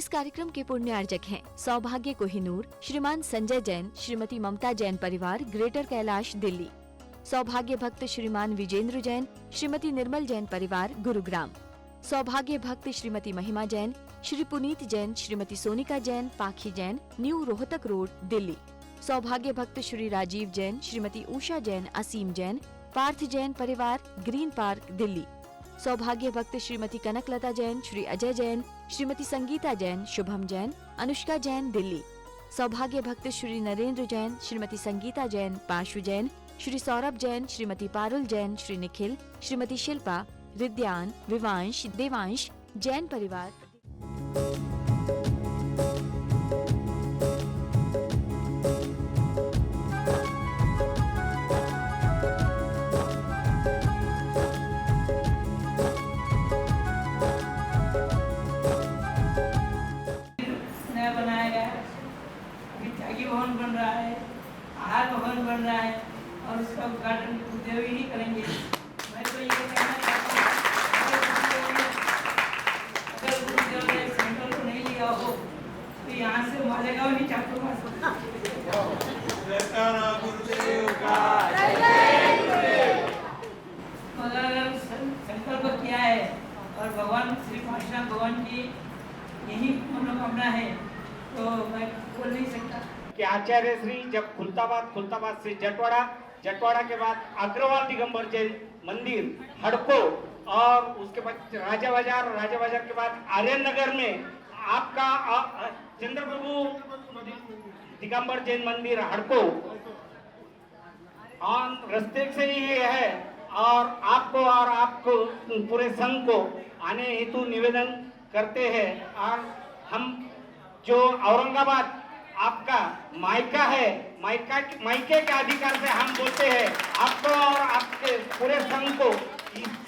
इस कार्यक्रम के पुण्यार्जक हैं सौभाग्य कोहिनूर, श्रीमान संजय जैन, श्रीमती ममता जैन परिवार, ग्रेटर कैलाश, दिल्ली। सौभाग्य भक्त श्रीमान विजेंद्र जैन, श्रीमती निर्मल जैन परिवार, गुरुग्राम। सौभाग्य भक्त श्रीमती महिमा जैन, श्री पुनीत जैन, श्रीमती सोनिका जैन, पाखी जैन, न्यू रोहतक रोड, दिल्ली। सौभाग्य भक्त श्री राजीव जैन, श्रीमती उषा जैन, असीम जैन, पार्थ जैन परिवार, ग्रीन पार्क, दिल्ली। सौभाग्य भक्त श्रीमती कनकलता जैन, श्री अजय जैन, श्रीमती संगीता जैन, शुभम जैन, अनुष्का जैन, दिल्ली। सौभाग्य भक्त श्री नरेंद्र जैन, श्रीमती संगीता जैन, पाशु जैन, श्री सौरभ जैन, श्रीमती पारुल जैन, श्री निखिल, श्रीमती शिल्पा, रिद्यान, विवांश, देवांश जैन परिवार। नया बनाया गया है, अभी त्यागी भवन बन रहा है, आहार भवन बन रहा है और उसका उद्घाटन गुरुदेव ही करेंगे। मैं तो ये कहना चाहता हूँ, अगर गुरुदेव ने सेंट्रल को नहीं लिया हो तो यहाँ से मालेगांव नहीं चाहता मगर संकल्प किया है और भगवान श्री पार्श्वनाथ भगवान की यही मनोकामना है तो मैं बोल नहीं सकता कि आचार्य श्री जब खुलताबाद से जटवाड़ा के बाद अग्रवाल दिगंबर जैन मंदिर हड़को और उसके बाद राजा बाजार के बाद आर्यन नगर में आपका चंद्रप्रभु दिगंबर जैन मंदिर हड़को और रास्ते से ही है और आपको पूरे संघ को आने हेतु निवेदन करते हैं। और हम जो औरंगाबाद आपका मायका है, मायके के अधिकार से हम बोलते हैं आपको और आपके पूरे संघ को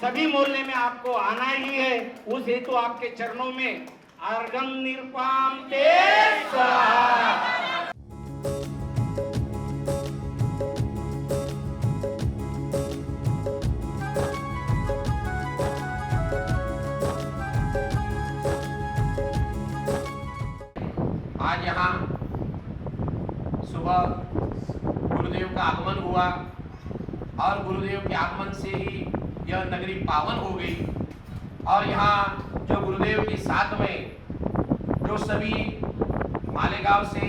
सभी मोहल्ले में आपको आना ही है। उस हेतु आपके चरणों में अर्घम निरुपम ते स्वाहा। आज यहाँ सुबह गुरुदेव का आगमन हुआ और गुरुदेव के आगमन से ही यह नगरी पावन हो गई। और यहाँ जो गुरुदेव के साथ में जो सभी मालेगांव से,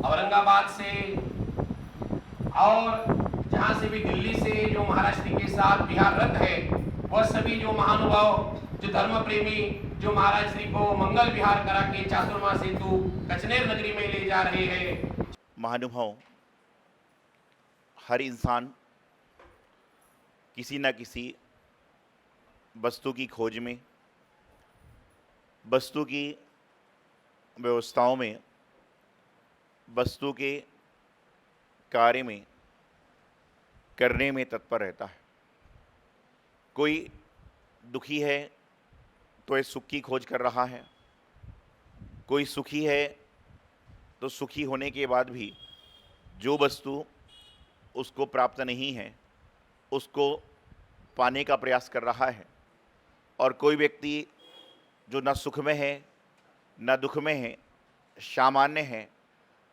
औरंगाबाद से और जहाँ से भी दिल्ली से जो महाराष्ट्र के साथ बिहार रथ है, वह सभी जो महानुभाव, जो धर्म प्रेमी, जो महाराज श्री को मंगल विहार करा के चातुर्मा सेतु कचनेर नगरी में ले जा रहे हैं। महानुभाव, हर इंसान किसी न किसी वस्तु की खोज में, वस्तु की व्यवस्थाओं में, वस्तु के कार्य में करने में तत्पर रहता है। कोई दुखी है तो ये सुख की खोज कर रहा है, कोई सुखी है तो सुखी होने के बाद भी जो वस्तु उसको प्राप्त नहीं है उसको पाने का प्रयास कर रहा है। और कोई व्यक्ति जो न सुख में है न दुख में है, सामान्य है,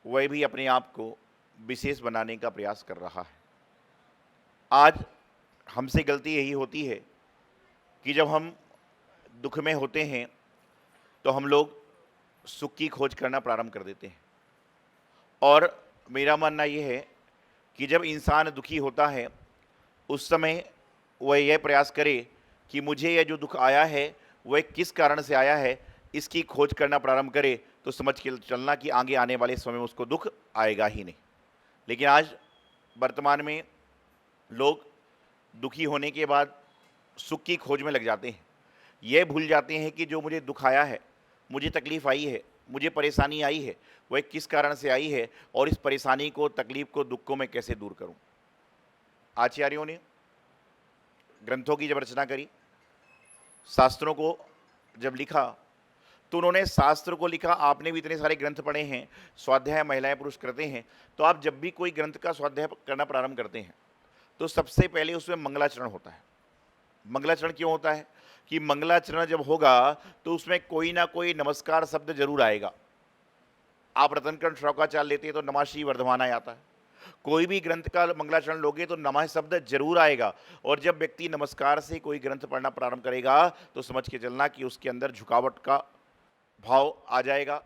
वह भी अपने आप को विशेष बनाने का प्रयास कर रहा है। आज हमसे गलती यही होती है कि जब हम दुख में होते हैं तो हम लोग सुख की खोज करना प्रारंभ कर देते हैं। और मेरा मानना यह है कि जब इंसान दुखी होता है उस समय वह यह प्रयास करे कि मुझे यह जो दुख आया है वह किस कारण से आया है, इसकी खोज करना प्रारंभ करे तो समझ के चलना कि आगे आने वाले समय में उसको दुख आएगा ही नहीं। लेकिन आज वर्तमान में लोग दुखी होने के बाद सुख की खोज में लग जाते हैं। ये भूल जाते हैं कि जो मुझे दुख आया है, मुझे तकलीफ़ आई है, मुझे परेशानी आई है, वह किस कारण से आई है और इस परेशानी को, तकलीफ़ को, दुख को मैं कैसे दूर करूं। आचार्यों ने ग्रंथों की जब रचना करी, शास्त्रों को जब लिखा, तो उन्होंने शास्त्र को लिखा। आपने भी इतने सारे ग्रंथ पढ़े हैं, स्वाध्याय महिलाएं पुरुष करते हैं, तो आप जब भी कोई ग्रंथ का स्वाध्याय करना प्रारंभ करते हैं तो सबसे पहले उसमें मंगलाचरण होता है। मंगलाचरण क्यों होता है? कि मंगलाचरण जब होगा तो उसमें कोई ना कोई नमस्कार शब्द जरूर आएगा। आप रतनकर्ण श्लोकाचार लेते हैं तो नमः श्री वर्धमानाय आता है। कोई भी ग्रंथ का मंगलाचरण लोगे तो नमः शब्द जरूर आएगा। और जब व्यक्ति नमस्कार से कोई ग्रंथ पढ़ना प्रारंभ करेगा तो समझ के चलना कि उसके अंदर झुकावट का भाव आ जाएगा,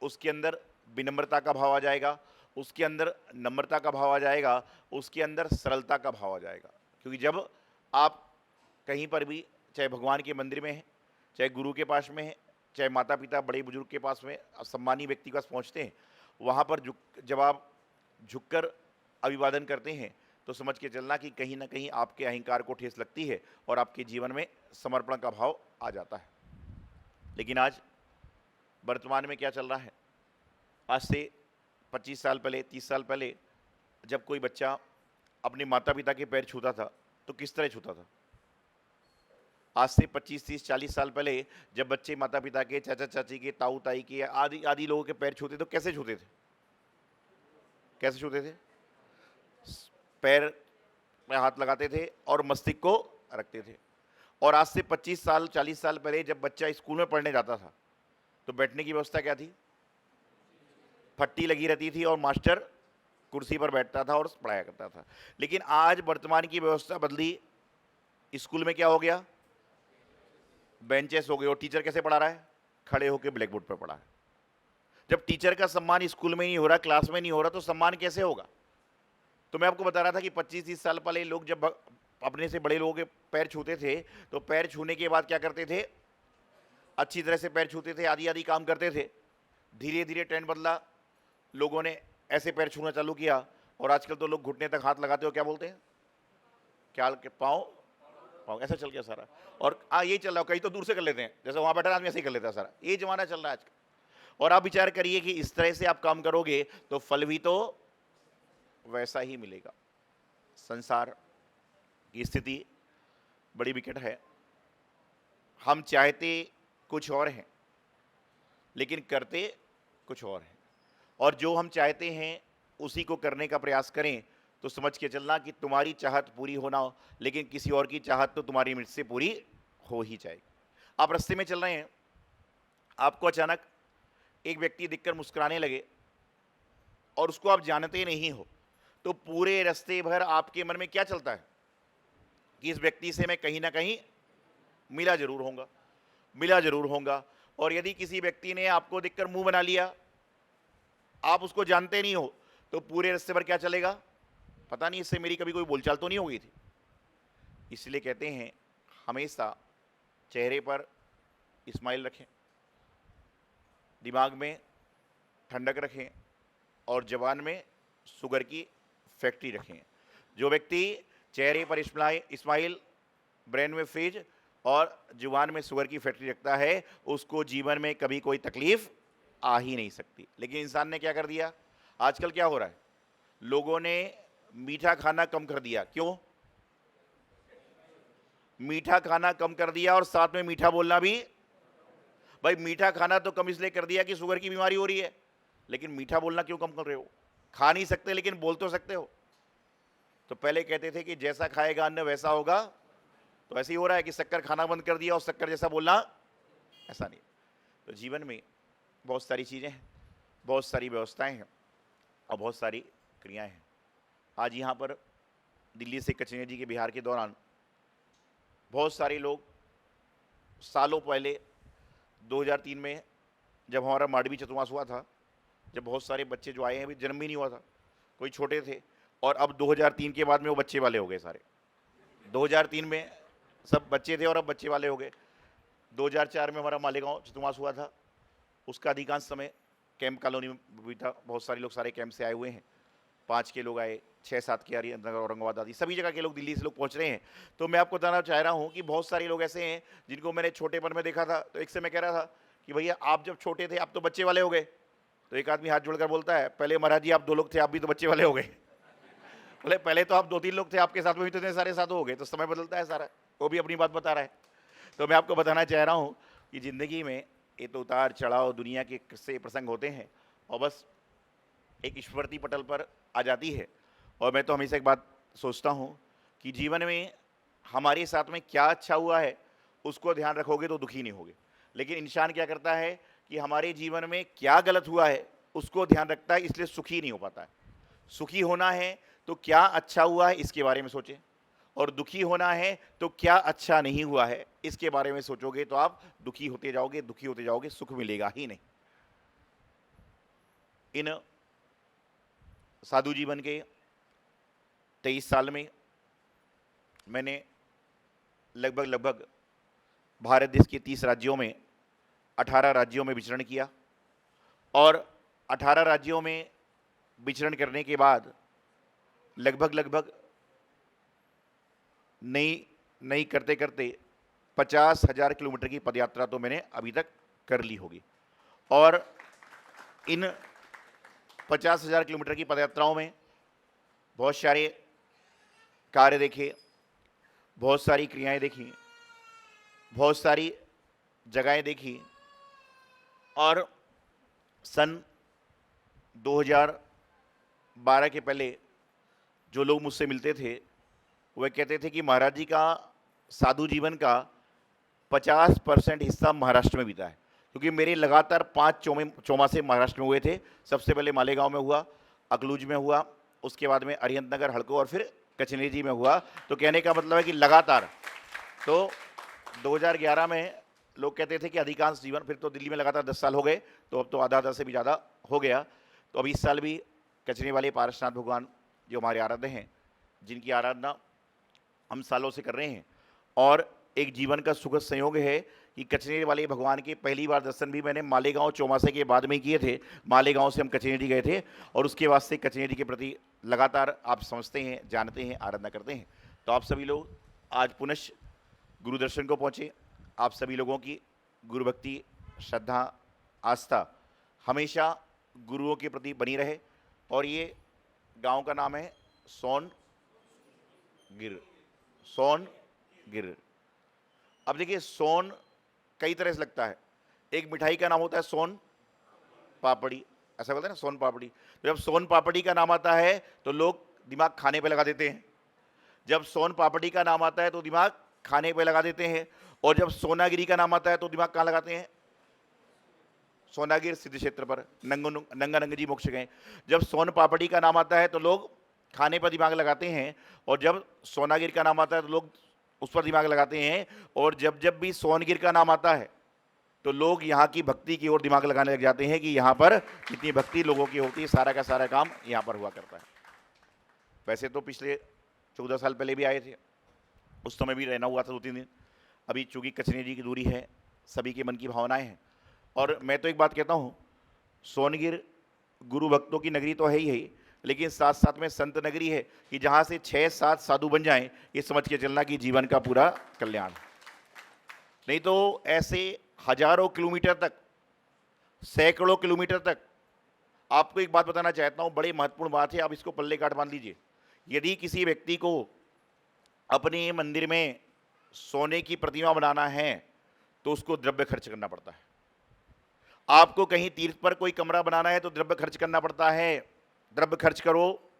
उसके अंदर विनम्रता का भाव आ जाएगा, उसके अंदर नम्रता का भाव आ जाएगा, उसके अंदर सरलता का भाव आ जाएगा। क्योंकि जब आप कहीं पर भी, चाहे भगवान के मंदिर में है, चाहे गुरु के पास में है, चाहे माता पिता बड़े बुजुर्ग के पास में, सम्मानी व्यक्ति के पास पहुँचते हैं, वहाँ पर जब आप झुककर अभिवादन करते हैं तो समझ के चलना कि कहीं ना कहीं आपके अहंकार को ठेस लगती है और आपके जीवन में समर्पण का भाव आ जाता है। लेकिन आज वर्तमान में क्या चल रहा है? आज से 25 साल पहले, 30 साल पहले जब कोई बच्चा अपने माता पिता के पैर छूता था तो किस तरह छूता था? आज से 25, 30, 40 साल पहले जब बच्चे माता पिता के, चाचा चाची के, ताऊ ताई के, आदि आदि लोगों के पैर छूते तो कैसे छूते थे? कैसे छूते थे? पैर में हाथ लगाते थे और मस्तिष्क को रखते थे। और आज से 25 साल, 40 साल पहले जब बच्चा स्कूल में पढ़ने जाता था तो बैठने की व्यवस्था क्या थी? फट्टी लगी रहती थी और मास्टर कुर्सी पर बैठता था और पढ़ाया करता था। लेकिन आज वर्तमान की व्यवस्था बदली। स्कूल में क्या हो गया? बेंचेस हो गए। और टीचर कैसे पढ़ा रहा है? खड़े होकर ब्लैक बोर्ड पर पढ़ा है। जब टीचर का सम्मान स्कूल में नहीं हो रहा, क्लास में नहीं हो रहा, तो सम्मान कैसे होगा? तो मैं आपको बता रहा था कि 25-30 साल पहले लोग जब अपने से बड़े लोगों के पैर छूते थे तो पैर छूने के बाद क्या करते थे? अच्छी तरह से पैर छूते थे, आदि आदि काम करते थे। धीरे धीरे ट्रेंड बदला, लोगों ने ऐसे पैर छूना चालू किया और आजकल तो लोग घुटने तक हाथ लगाते हो, क्या बोलते हैं? क्या पाँव पाँव ऐसा चल गया सारा। और यही चल रहा है, कहीं तो दूर से कर लेते हैं, जैसे वहाँ बैठा आदमी ऐसे ही कर लेता है सारा। ये जमाना चल रहा है आजकल। और आप विचार करिए कि इस तरह से आप काम करोगे तो फल भी तो वैसा ही मिलेगा। संसार की स्थिति बड़ी विकट है। हम चाहते कुछ और हैं लेकिन करते कुछ और हैं। और जो हम चाहते हैं उसी को करने का प्रयास करें तो समझ के चलना कि तुम्हारी चाहत पूरी होना हो, लेकिन किसी और की चाहत तो तुम्हारी मृत्यु से पूरी हो ही जाएगी। आप रास्ते में चल रहे हैं, आपको अचानक एक व्यक्ति दिखकर मुस्कुराने लगे और उसको आप जानते नहीं हो, तो पूरे रास्ते भर आपके मन में क्या चलता है कि इस व्यक्ति से मैं कहीं ना कहीं मिला जरूर होऊंगा, मिला जरूर होऊंगा। और यदि किसी व्यक्ति ने आपको देखकर मुंह बना लिया, आप उसको जानते नहीं हो, तो पूरे रास्ते भर क्या चलेगा? पता नहीं इससे मेरी कभी कोई बोलचाल तो नहीं हो गई थी। इसलिए कहते हैं हमेशा चेहरे पर स्माइल रखें, दिमाग में ठंडक रखें और जबान में शुगर की फैक्ट्री रखें। जो व्यक्ति चेहरे पर स्माइल, ब्रेन में फ्रिज और जुबान में शुगर की फैक्ट्री रखता है, उसको जीवन में कभी कोई तकलीफ आ ही नहीं सकती। लेकिन इंसान ने क्या कर दिया? आजकल क्या हो रहा है? लोगों ने मीठा खाना कम कर दिया। क्यों? मीठा खाना कम कर दिया और साथ में मीठा बोलना भी। भाई मीठा खाना तो कम इसलिए कर दिया कि शुगर की बीमारी हो रही है, लेकिन मीठा बोलना क्यों कम कर रहे हो? खा नहीं सकते लेकिन बोल तो सकते हो। तो पहले कहते थे कि जैसा खाएगा अन्न वैसा होगा, तो ऐसे ही हो रहा है कि शक्कर खाना बंद कर दिया और शक्कर जैसा बोलना ऐसा नहीं। तो जीवन में बहुत सारी चीज़ें हैं, बहुत सारी व्यवस्थाएं हैं और बहुत सारी क्रियाएं हैं। आज यहाँ पर दिल्ली से कचनेर जी के बिहार के दौरान बहुत सारे लोग सालों पहले 2003 में जब हमारा माडवी चतुर्मास हुआ था, जब बहुत सारे बच्चे जो आए हैं अभी जन्म भी नहीं हुआ था, कोई छोटे थे, और अब 2003 के बाद में वो बच्चे वाले हो गए सारे। 2003 में सब बच्चे थे और अब बच्चे वाले हो गए। 2004 में हमारा मालेगांव चतुर्मास हुआ था, उसका अधिकांश समय कैंप कॉलोनी में भी था। बहुत सारे लोग सारे कैंप से आए हुए हैं, 5 के लोग आए, 6-7 के हरियाणा औरंगाबाद आदि सभी जगह के लोग, दिल्ली से लोग पहुंच रहे हैं। तो मैं आपको बताना चाह रहा हूं कि बहुत सारे लोग ऐसे हैं जिनको मैंने छोटेपन में देखा था। तो एक से मैं कह रहा था कि भैया आप जब छोटे थे आप तो बच्चे वाले हो गए। तो एक आदमी हाथ जोड़कर बोलता है, पहले महाराज जी आप 2 लोग थे, आप भी तो बच्चे वाले हो गए। बोले पहले तो आप 2-3 लोग थे, आपके साथ में भी तो इतने सारे साथ हो गए। तो समय बदलता है सारा, वो भी अपनी बात बता रहा है। तो मैं आपको बताना चाह रहा हूँ कि ज़िंदगी में ये तो उतार चढ़ाव दुनिया के किस्से प्रसंग होते हैं और बस एक स्मृति पटल पर आ जाती है। और मैं तो हमेशा एक बात सोचता हूँ कि जीवन में हमारे साथ में क्या अच्छा हुआ है उसको ध्यान रखोगे तो दुखी नहीं होगे। लेकिन इंसान क्या करता है कि हमारे जीवन में क्या गलत हुआ है उसको ध्यान रखता है, इसलिए सुखी नहीं हो पाता है। सुखी होना है तो क्या अच्छा हुआ है इसके बारे में सोचें, और दुखी होना है तो क्या अच्छा नहीं हुआ है इसके बारे में सोचोगे तो आप दुखी होते जाओगे, दुखी होते जाओगे, सुख मिलेगा ही नहीं। इन साधु जीवन के 23 साल में मैंने लगभग भारत देश के 30 राज्यों में 18 राज्यों में विचरण किया, और 18 राज्यों में विचरण करने के बाद लगभग नई करते करते 50,000 किलोमीटर की पदयात्रा तो मैंने अभी तक कर ली होगी। और इन 50,000 किलोमीटर की पदयात्राओं में बहुत सारे कार्य देखे, बहुत सारी क्रियाएं देखी, बहुत सारी जगहें देखी। और सन 2012 के पहले जो लोग मुझसे मिलते थे वह कहते थे कि महाराज जी का साधु जीवन का 50% हिस्सा महाराष्ट्र में बीता है, क्योंकि मेरे लगातार 5 चौमासे महाराष्ट्र में हुए थे। सबसे पहले मालेगांव में हुआ, अकलूज में हुआ, उसके बाद में अरिहंतनगर, हड़को और फिर कचनेजी में हुआ। तो कहने का मतलब है कि लगातार। तो 2011 में लोग कहते थे कि अधिकांश जीवन, फिर तो दिल्ली में लगातार 10 साल हो गए, तो अब तो आधा से भी ज़्यादा हो गया। तो अभी इस साल भी कचने वाले पारसनाथ भगवान जो हमारे आराध्य हैं, जिनकी आराधना हम सालों से कर रहे हैं, और एक जीवन का सुखद संयोग है कि कचनेरी वाले भगवान के पहली बार दर्शन भी मैंने मालेगांव चौमासे के बाद में किए थे। मालेगांव से हम कचनेरी गए थे, और उसके बाद से कचनेरी के प्रति लगातार आप समझते हैं, जानते हैं, आराधना करते हैं। तो आप सभी लोग आज पुनः गुरु दर्शन को पहुँचे। आप सभी लोगों की गुरु भक्ति, श्रद्धा, आस्था हमेशा गुरुओं के प्रति बनी रहे। और ये गांव का नाम है सोनगिर। अब देखिए, सोन कई तरह से लगता है। एक मिठाई का नाम होता है सोन पापड़ी, ऐसा बोलते हैं ना, सोन पापड़ी। तो जब सोन पापड़ी का नाम आता है तो लोग दिमाग खाने पे लगा देते हैं। जब सोन पापड़ी का नाम आता है तो दिमाग खाने पे लगा देते हैं। और जब सोनागिरी का नाम आता है तो दिमाग कहाँ लगाते हैं? सोनागिर सिद्ध क्षेत्र पर नंगा नंगजी मोक्ष गए। जब सोन पापड़ी का नाम आता है तो लोग खाने पर दिमाग लगाते हैं, और जब सोनागिर का नाम आता है तो लोग उस पर दिमाग लगाते हैं। और जब जब भी सोनगिर का नाम आता है तो लोग यहाँ की भक्ति की ओर दिमाग लगाने लग जाते हैं कि यहाँ पर कितनी भक्ति लोगों की होती है, सारा का सारा काम यहाँ पर हुआ करता है। वैसे तो पिछले 14 साल पहले भी आए थे, उस समय भी रहना हुआ था 2-3 दिन। अभी चूँकि कचनेरी की दूरी है, सभी के मन की भावनाएं हैं। और मैं तो एक बात कहता हूँ, सोनगिर गुरु भक्तों की नगरी तो है ही, लेकिन साथ साथ में संत नगरी है कि जहाँ से 6-7 साधु बन जाएं, ये समझ के चलना कि जीवन का पूरा कल्याण। नहीं तो ऐसे हजारों किलोमीटर तक, सैकड़ों किलोमीटर तक। आपको एक बात बताना चाहता हूँ, बड़ी महत्वपूर्ण बात है, आप इसको पल्ले काट बांध लीजिए। यदि किसी व्यक्ति को अपने मंदिर में सोने की प्रतिमा बनाना है तो उसको द्रव्य खर्च करना पड़ता है। आपको कहीं तीर्थ पर कोई कमरा बनाना है तो द्रव्य खर्च करना पड़ता है। द्रव्य खर्च करो,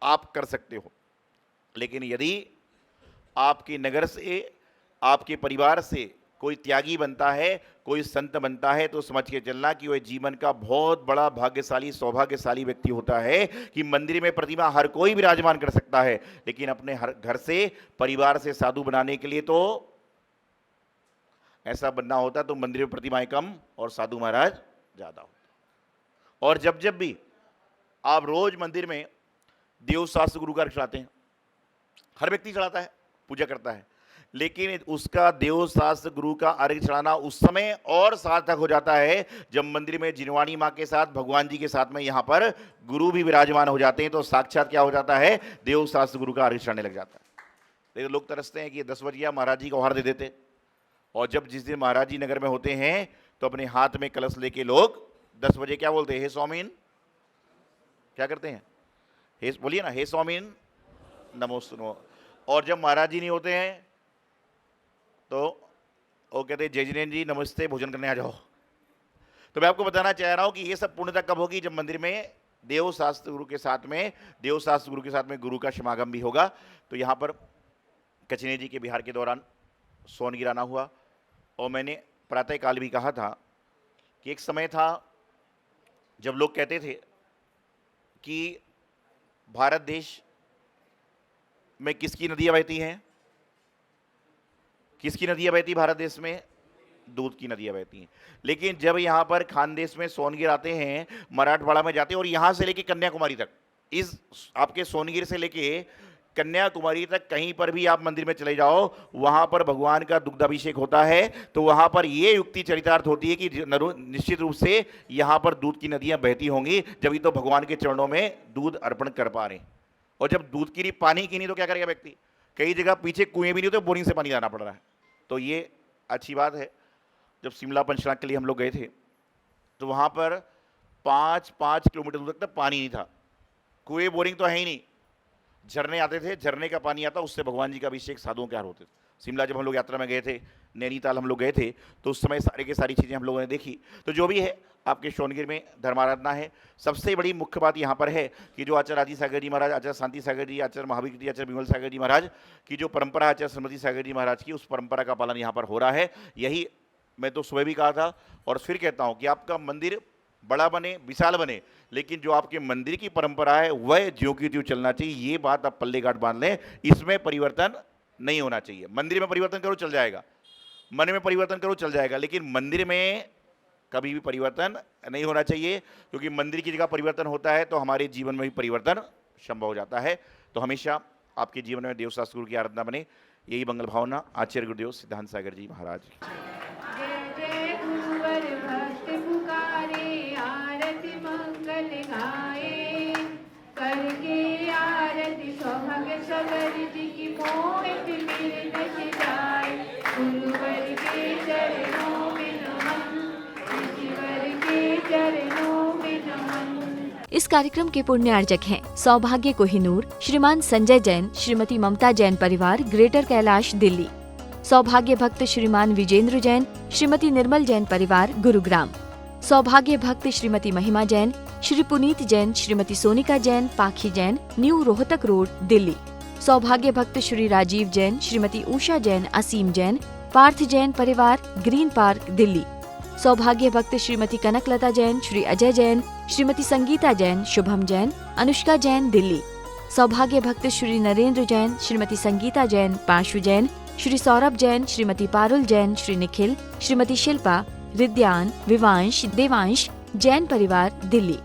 आप कर सकते हो। लेकिन यदि आपके नगर से, आपके परिवार से कोई त्यागी बनता है, कोई संत बनता है, तो समझ के चलना कि वह जीवन का बहुत बड़ा भाग्यशाली, सौभाग्यशाली व्यक्ति होता है कि मंदिर में प्रतिमा हर कोई विराजमान कर सकता है, लेकिन अपने हर घर से, परिवार से साधु बनाने के लिए तो ऐसा बनना होता तो मंदिर में प्रतिमाएं कम और साधु महाराज ज़्यादा होता। और जब जब भी आप रोज मंदिर में देव शास्त्र गुरु का चढ़ाते हैं, हर व्यक्ति चढ़ाता है, पूजा करता है, लेकिन उसका देव शास्त्र गुरु का अर्घ्य चढ़ाना उस समय और सार्थक हो जाता है जब मंदिर में जिनवाणी माँ के साथ, भगवान जी के साथ में यहाँ पर गुरु भी विराजमान हो जाते हैं। तो साक्षात क्या हो जाता है? देव शास्त्र गुरु का अर्घ्य चढ़ाने लग जाता है। लेकिन लोग तरसते हैं कि 10 बजे महाराज जी का उपहार दे देते, और जब जिस दिन महाराज जी नगर में होते हैं तो अपने हाथ में कलश लेके लोग 10 बजे क्या बोलते हैं? हे स्वामीन। क्या करते हैं? हे बोलिए ना, हे स्वामीन नमोस्तु नमो। और जब महाराज जी नहीं होते हैं तो वो कहते हैं जय जिनेन्द्र जी नमस्ते, भोजन करने आ जाओ। तो मैं आपको बताना चाह रहा हूँ कि ये सब पूर्णता कब होगी? जब मंदिर में देव शास्त्र गुरु के साथ में, देव शास्त्र गुरु के साथ में गुरु का समागम भी होगा। तो यहाँ पर कचनेरी जी के बिहार के दौरान सोनगिर आना हुआ, और मैंने प्रातःकाल भी कहा था कि एक समय था जब लोग कहते थे कि भारत देश में किसकी नदियाँ बहती हैं? किसकी नदियाँ बहती भारत देश में? दूध की नदियाँ बहती हैं। लेकिन जब यहाँ पर खानदेश में सोनगिर आते हैं, मराठवाड़ा में जाते हैं और यहाँ से लेके कन्याकुमारी तक, इस आपके सोनगिर से लेके कन्याकुमारी तक कहीं पर भी आप मंदिर में चले जाओ, वहाँ पर भगवान का दुग्धाभिषेक होता है। तो वहाँ पर ये युक्ति चरितार्थ होती है कि निश्चित रूप से यहाँ पर दूध की नदियाँ बहती होंगी, जब तो भगवान के चरणों में दूध अर्पण कर पा रहे हैं। और जब दूध की नहीं, पानी की नहीं, तो क्या करेगा व्यक्ति? कई जगह पीछे कुएं भी नहीं होते, बोरिंग से पानी लाना पड़ रहा है। तो ये अच्छी बात है। जब शिमला पंचनाग के लिए हम लोग गए थे तो वहाँ पर 5-5 किलोमीटर दूर तक पानी नहीं था। कुएं बोरिंग तो है ही नहीं, झरने आते थे, झरने का पानी आता, उससे भगवान जी का अभिषेक साधुओं के हार होते थे। शिमला जब हम लोग यात्रा में गए थे, नैनीताल हम लोग गए थे, तो उस समय सारी की सारी चीज़ें हम लोगों ने देखी। तो जो भी है, आपके सोनगिर में धर्माराधना है। सबसे बड़ी मुख्य बात यहाँ पर है कि जो आचार्य आदि सागर जी महाराज, आचार्य शांति सागर जी, आचार्य महावीर जी, आचार्य विमल सागर जी महाराज की जो परंपरा, आचार्य श्रीमती सागर जी महाराज की, उस परंपरा का पालन यहाँ पर हो रहा है। यही मैं तो सुबह भी कहा था और फिर कहता हूँ कि आपका मंदिर बड़ा बने, विशाल बने, लेकिन जो आपके मंदिर की परंपरा है वह ज्यों की त्यों चलना चाहिए। ये बात आप पल्ले गांठ बांध लें, इसमें परिवर्तन नहीं होना चाहिए। मंदिर में परिवर्तन करो चल जाएगा, मन में परिवर्तन करो चल जाएगा, लेकिन मंदिर में कभी भी परिवर्तन नहीं होना चाहिए, क्योंकि मंदिर की जगह परिवर्तन होता है तो हमारे जीवन में भी परिवर्तन संभव हो जाता है। तो हमेशा आपके जीवन में देवशास्त्र गुरु की आराधना बने, यही मंगल भावना आचार्य गुरुदेव सिद्धांत सागर जी महाराज की। जय जय गुरुवर भक्त पुकारे, आरती मंगल गाए, करके आरती सौभाग्य सगर जी की मोहित मिल नच जाए। गुरुवर के चरणों में नमन, ईश्वर के चरणों में नमन। इस कार्यक्रम के पुण्यार्जक हैं सौभाग्य कोहिनूर, श्रीमान संजय जैन, श्रीमती ममता जैन परिवार, ग्रेटर कैलाश दिल्ली। सौभाग्य भक्त श्रीमान विजेंद्र जैन, श्रीमती निर्मल जैन परिवार, गुरुग्राम। सौभाग्य भक्त श्रीमती महिमा जैन, श्री पुनीत जैन, श्रीमती सोनिका जैन, पाखी जैन, न्यू रोहतक रोड, दिल्ली। सौभाग्य भक्त श्री राजीव जैन, श्रीमती उषा जैन, असीम जैन, पार्थ जैन परिवार, ग्रीन पार्क, दिल्ली। सौभाग्य भक्त श्रीमती कनकलता जैन, श्री अजय जैन, श्रीमती संगीता जैन, शुभम जैन, अनुष्का जैन, दिल्ली। सौभाग्य भक्त श्री नरेंद्र जैन, श्रीमती संगीता जैन, पाशु जैन, श्री सौरभ जैन, श्रीमती पारुल जैन, श्री निखिल, श्रीमती शिल्पा, रिद्यान, विवांश, देवांश जैन परिवार, दिल्ली।